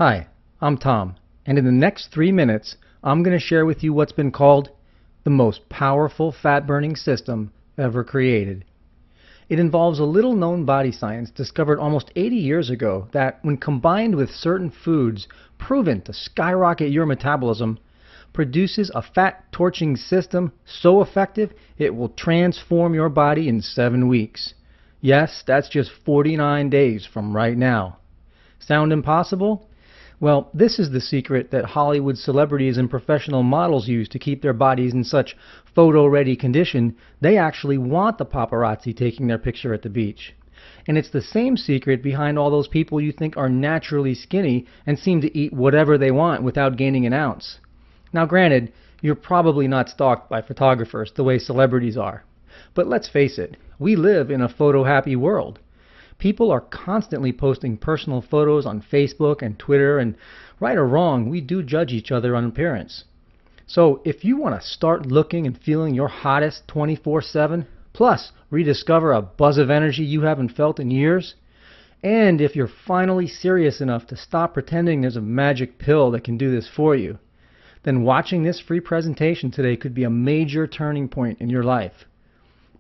Hi, I'm Tom, and in the next 3 minutes, I'm going to share with you what's been called the most powerful fat-burning system ever created. It involves a little-known body science discovered almost 80 years ago that, when combined with certain foods proven to skyrocket your metabolism, produces a fat-torching system so effective it will transform your body in 7 weeks. Yes, that's just 49 days from right now. Sound impossible? Well, this is the secret that Hollywood celebrities and professional models use to keep their bodies in such photo-ready condition they actually want the paparazzi taking their picture at the beach. And it's the same secret behind all those people you think are naturally skinny and seem to eat whatever they want without gaining an ounce. Now granted, you're probably not stalked by photographers the way celebrities are. But let's face it, we live in a photo-happy world. People are constantly posting personal photos on Facebook and Twitter, and right or wrong, we do judge each other on appearance. So if you want to start looking and feeling your hottest 24/7, plus rediscover a buzz of energy you haven't felt in years, and if you're finally serious enough to stop pretending there's a magic pill that can do this for you, then watching this free presentation today could be a major turning point in your life.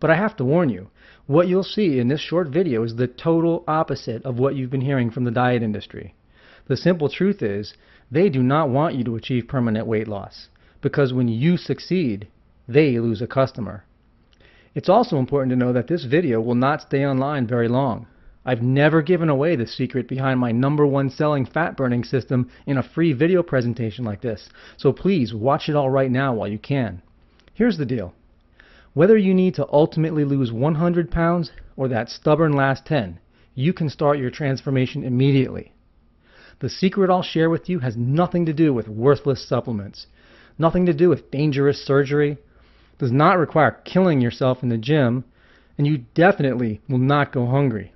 But I have to warn you, what you'll see in this short video is the total opposite of what you've been hearing from the diet industry. The simple truth is, they do not want you to achieve permanent weight loss, because when you succeed, they lose a customer. It's also important to know that this video will not stay online very long. I've never given away the secret behind my #1 selling fat burning system in a free video presentation like this, so please watch it all right now while you can. Here's the deal. Whether you need to ultimately lose 100 pounds or that stubborn last 10, you can start your transformation immediately. The secret I'll share with you has nothing to do with worthless supplements, nothing to do with dangerous surgery, does not require killing yourself in the gym, and you definitely will not go hungry.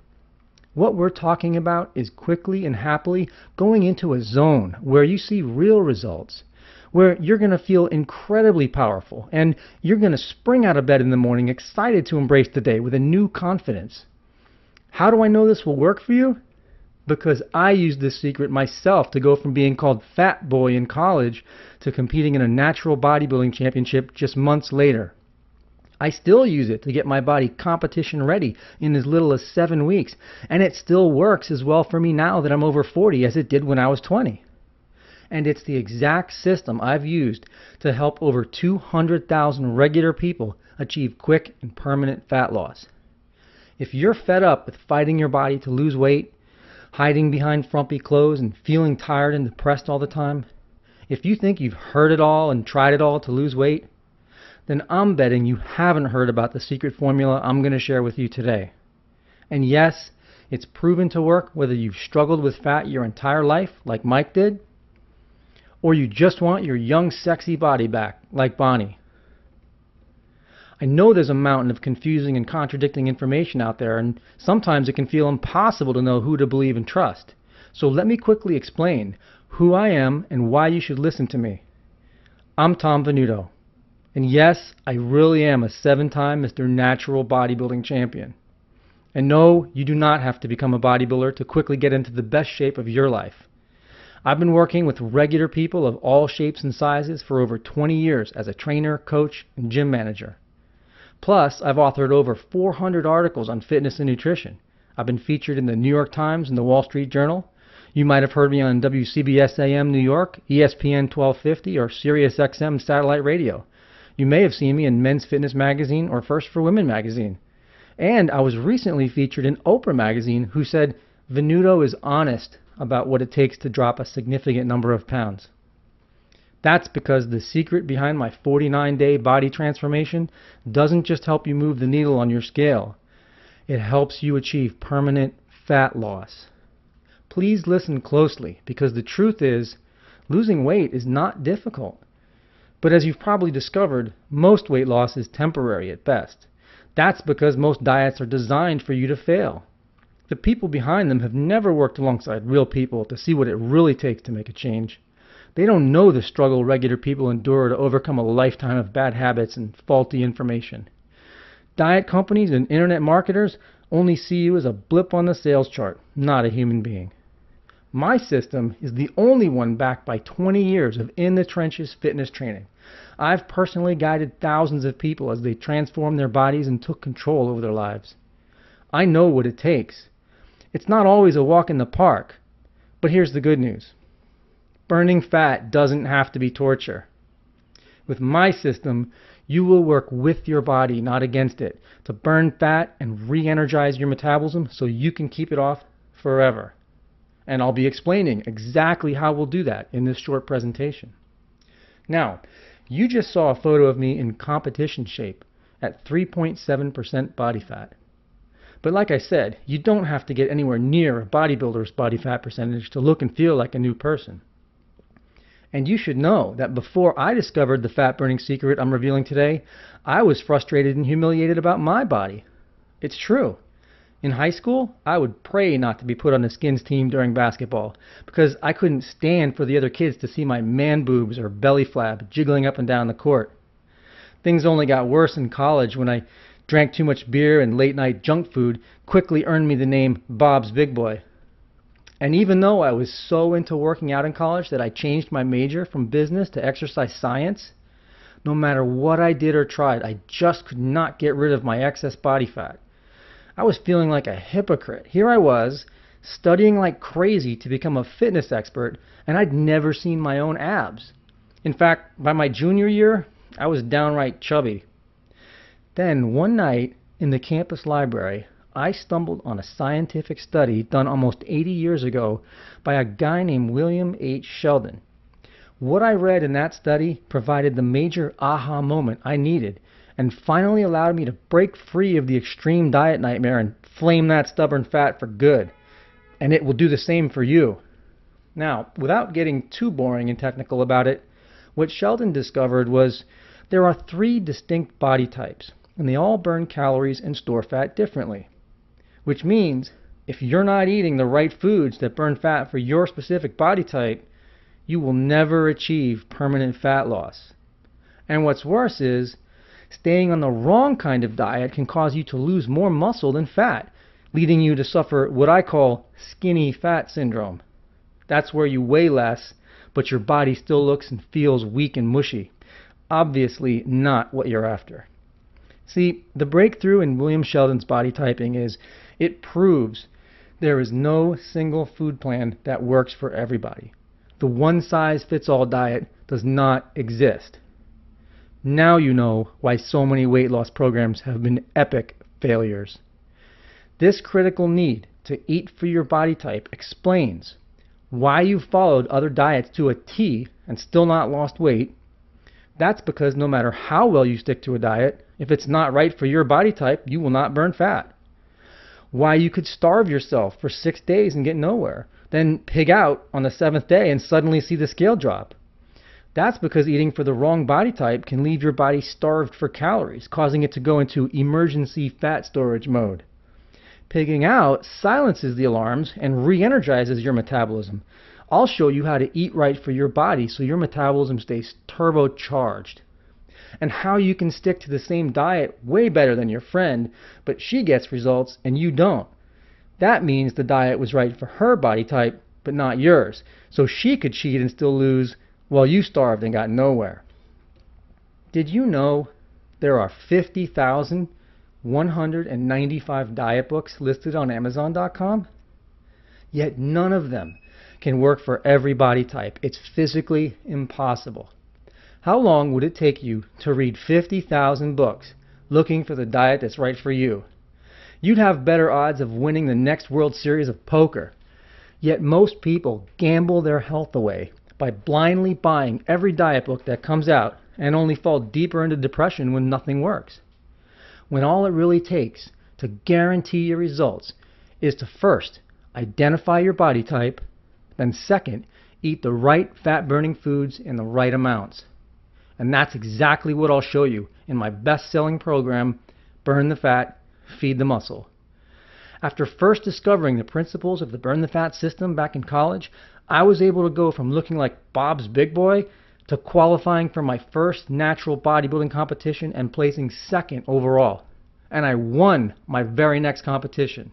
What we're talking about is quickly and happily going into a zone where you see real results, where you're going to feel incredibly powerful, and you're going to spring out of bed in the morning excited to embrace the day with a new confidence. How do I know this will work for you? Because I used this secret myself to go from being called Fat Boy in college to competing in a natural bodybuilding championship just months later. I still use it to get my body competition ready in as little as 7 weeks, and it still works as well for me now that I'm over 40 as it did when I was 20. And it's the exact system I've used to help over 200,000 regular people achieve quick and permanent fat loss. If you're fed up with fighting your body to lose weight, hiding behind frumpy clothes and feeling tired and depressed all the time, if you think you've heard it all and tried it all to lose weight, then I'm betting you haven't heard about the secret formula I'm going to share with you today. And yes, it's proven to work whether you've struggled with fat your entire life, like Mike did, or you just want your young, sexy body back, like Bonnie. I know there's a mountain of confusing and contradicting information out there, and sometimes it can feel impossible to know who to believe and trust. So let me quickly explain who I am and why you should listen to me. I'm Tom Venuto, and yes, I really am a 7-time Mr. Natural Bodybuilding Champion. And no, you do not have to become a bodybuilder to quickly get into the best shape of your life. I've been working with regular people of all shapes and sizes for over 20 years as a trainer, coach, and gym manager. Plus, I've authored over 400 articles on fitness and nutrition. I've been featured in the New York Times and the Wall Street Journal. You might have heard me on WCBS AM New York, ESPN 1250, or Sirius XM satellite radio. You may have seen me in Men's Fitness Magazine or First for Women Magazine. And I was recently featured in Oprah Magazine, who said, "Venuto is honest about what it takes to drop a significant number of pounds." That's because the secret behind my 49-day body transformation doesn't just help you move the needle on your scale. It helps you achieve permanent fat loss. Please listen closely, because the truth is, losing weight is not difficult. But as you've probably discovered, most weight loss is temporary at best. That's because most diets are designed for you to fail. The people behind them have never worked alongside real people to see what it really takes to make a change. They don't know the struggle regular people endure to overcome a lifetime of bad habits and faulty information. Diet companies and internet marketers only see you as a blip on the sales chart, not a human being. My system is the only one backed by 20 years of in-the-trenches fitness training. I've personally guided thousands of people as they transformed their bodies and took control over their lives. I know what it takes. It's not always a walk in the park, but here's the good news. Burning fat doesn't have to be torture. With my system, you will work with your body, not against it, to burn fat and re-energize your metabolism so you can keep it off forever. And I'll be explaining exactly how we'll do that in this short presentation. Now, you just saw a photo of me in competition shape at 3.7% body fat. But like I said, you don't have to get anywhere near a bodybuilder's body fat percentage to look and feel like a new person. And you should know that before I discovered the fat-burning secret I'm revealing today, I was frustrated and humiliated about my body. It's true. In high school, I would pray not to be put on the skins team during basketball because I couldn't stand for the other kids to see my man boobs or belly flab jiggling up and down the court. Things only got worse in college when I drank too much beer and late-night junk food quickly earned me the name Bob's Big Boy. And even though I was so into working out in college that I changed my major from business to exercise science, no matter what I did or tried, I just could not get rid of my excess body fat. I was feeling like a hypocrite. Here I was, studying like crazy to become a fitness expert, and I'd never seen my own abs. In fact, by my junior year, I was downright chubby. Then, one night, in the campus library, I stumbled on a scientific study done almost 80 years ago by a guy named William H. Sheldon. What I read in that study provided the major aha moment I needed and finally allowed me to break free of the extreme diet nightmare and flame that stubborn fat for good. And it will do the same for you. Now, without getting too boring and technical about it, what Sheldon discovered was there are 3 distinct body types, and they all burn calories and store fat differently. Which means, if you're not eating the right foods that burn fat for your specific body type, you will never achieve permanent fat loss. And what's worse is, staying on the wrong kind of diet can cause you to lose more muscle than fat, leading you to suffer what I call skinny fat syndrome. That's where you weigh less, but your body still looks and feels weak and mushy. Obviously not what you're after. See, the breakthrough in William Sheldon's body typing is it proves there is no single food plan that works for everybody. The one-size-fits-all diet does not exist. Now you know why so many weight loss programs have been epic failures. This critical need to eat for your body type explains why you've followed other diets to a T and still not lost weight. That's because no matter how well you stick to a diet, if it's not right for your body type, you will not burn fat. Why you could starve yourself for 6 days and get nowhere, then pig out on the 7th day and suddenly see the scale drop. That's because eating for the wrong body type can leave your body starved for calories, causing it to go into emergency fat storage mode. Pigging out silences the alarms and re-energizes your metabolism. I'll show you how to eat right for your body so your metabolism stays turbocharged. And how you can stick to the same diet way better than your friend, but she gets results and you don't. That means the diet was right for her body type, but not yours. So she could cheat and still lose, while you starved and got nowhere. Did you know there are 50,195 diet books listed on Amazon.com? Yet none of them can work for every body type. It's physically impossible. How long would it take you to read 50,000 books looking for the diet that's right for you? You'd have better odds of winning the next World Series of poker. Yet most people gamble their health away by blindly buying every diet book that comes out and only fall deeper into depression when nothing works. When all it really takes to guarantee your results is to first identify your body type, then second, eat the right fat-burning foods in the right amounts. And that's exactly what I'll show you in my best-selling program, Burn the Fat, Feed the Muscle. After first discovering the principles of the Burn the Fat system back in college, I was able to go from looking like Bob's Big Boy to qualifying for my first natural bodybuilding competition and placing second overall. And I won my very next competition.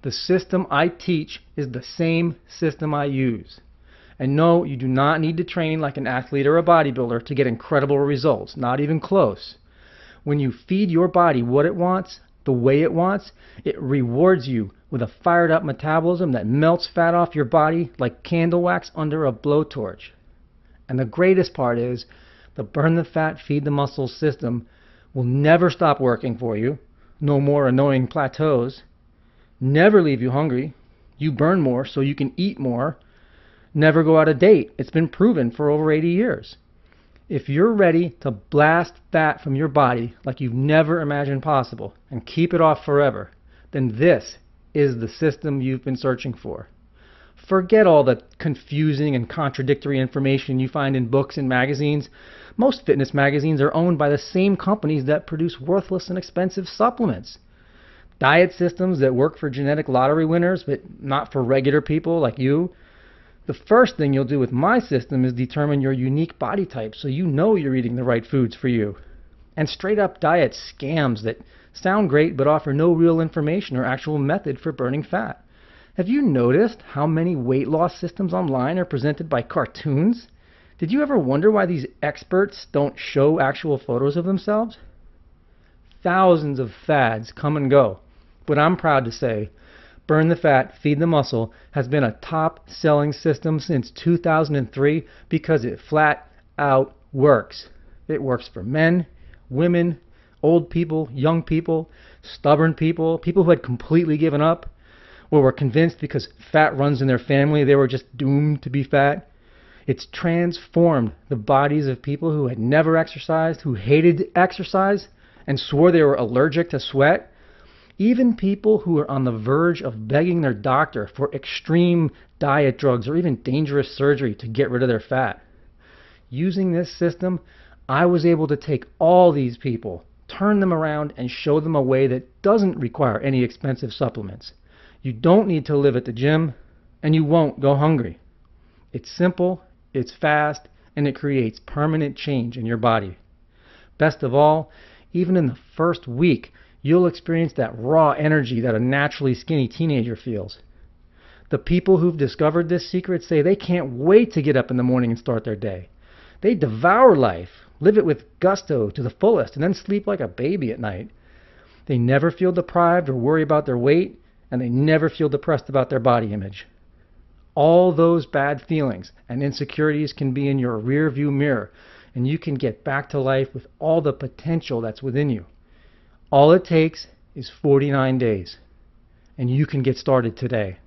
The system I teach is the same system I use. And no, you do not need to train like an athlete or a bodybuilder to get incredible results, not even close. When you feed your body what it wants, the way it wants, it rewards you with a fired up metabolism that melts fat off your body like candle wax under a blowtorch. And the greatest part is, the burn the fat, feed the muscles system will never stop working for you. No more annoying plateaus. Never leave you hungry. You burn more so you can eat more. Never go out of date. It's been proven for over 80 years. If you're ready to blast fat from your body like you've never imagined possible and keep it off forever, then this is the system you've been searching for. Forget all the confusing and contradictory information you find in books and magazines. Most fitness magazines are owned by the same companies that produce worthless and expensive supplements. Diet systems that work for genetic lottery winners, but not for regular people like you. The first thing you'll do with my system is determine your unique body type so you know you're eating the right foods for you. And straight up diet scams that sound great but offer no real information or actual method for burning fat. Have you noticed how many weight loss systems online are presented by cartoons? Did you ever wonder why these experts don't show actual photos of themselves? Thousands of fads come and go, but I'm proud to say Burn the Fat, Feed the Muscle has been a top-selling system since 2003 because it flat out works. It works for men, women, old people, young people, stubborn people, people who had completely given up, or were convinced because fat runs in their family they were just doomed to be fat. It's transformed the bodies of people who had never exercised, who hated exercise, and swore they were allergic to sweat. Even people who are on the verge of begging their doctor for extreme diet drugs or even dangerous surgery to get rid of their fat. Using this system, I was able to take all these people, turn them around, and show them a way that doesn't require any expensive supplements. You don't need to live at the gym, and you won't go hungry. It's simple, it's fast, and it creates permanent change in your body. Best of all, even in the first week, you'll experience that raw energy that a naturally skinny teenager feels. The people who've discovered this secret say they can't wait to get up in the morning and start their day. They devour life, live it with gusto to the fullest, and then sleep like a baby at night. They never feel deprived or worry about their weight, and they never feel depressed about their body image. All those bad feelings and insecurities can be in your rear-view mirror, and you can get back to life with all the potential that's within you. All it takes is 49 days, and you can get started today.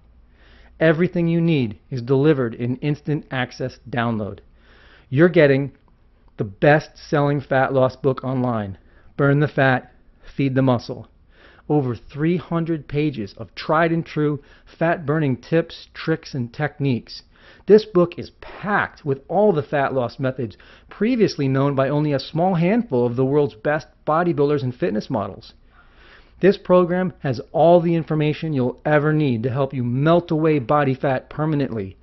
Everything you need is delivered in instant access download. You're getting the best-selling fat loss book online, Burn the Fat, Feed the Muscle. Over 300 pages of tried and true fat-burning tips, tricks, and techniques. This book is packed with all the fat loss methods previously known by only a small handful of the world's best bodybuilders and fitness models. This program has all the information you'll ever need to help you melt away body fat permanently,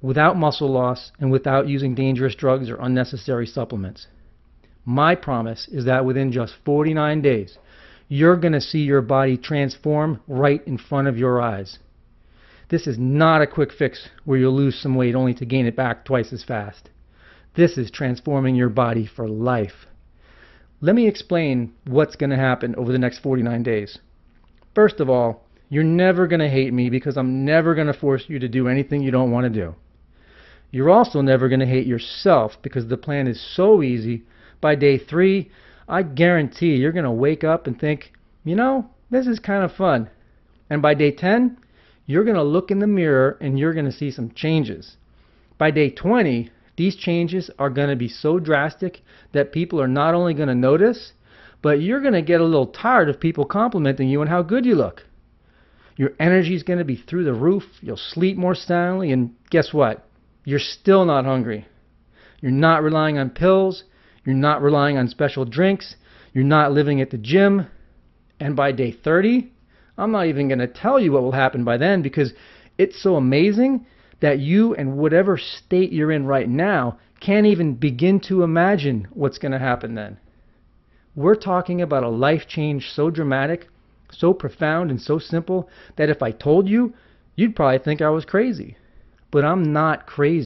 without muscle loss and without using dangerous drugs or unnecessary supplements. My promise is that within just 49 days, you're going to see your body transform right in front of your eyes. This is not a quick fix where you'll lose some weight only to gain it back twice as fast. This is transforming your body for life. Let me explain what's going to happen over the next 49 days. First of all, you're never going to hate me because I'm never going to force you to do anything you don't want to do. You're also never going to hate yourself because the plan is so easy. By day 3, I guarantee you're going to wake up and think, you know, this is kind of fun. And by day 10, you're going to look in the mirror and you're going to see some changes. By day 20, these changes are going to be so drastic that people are not only going to notice, but you're going to get a little tired of people complimenting you on how good you look. Your energy is going to be through the roof, you'll sleep more soundly, and guess what? You're still not hungry. You're not relying on pills, you're not relying on special drinks, you're not living at the gym, and by day 30, I'm not even going to tell you what will happen by then because it's so amazing that you and whatever state you're in right now can't even begin to imagine what's going to happen then. We're talking about a life change so dramatic So profound and so simple that if I told you, you'd probably think I was crazy. But I'm not crazy.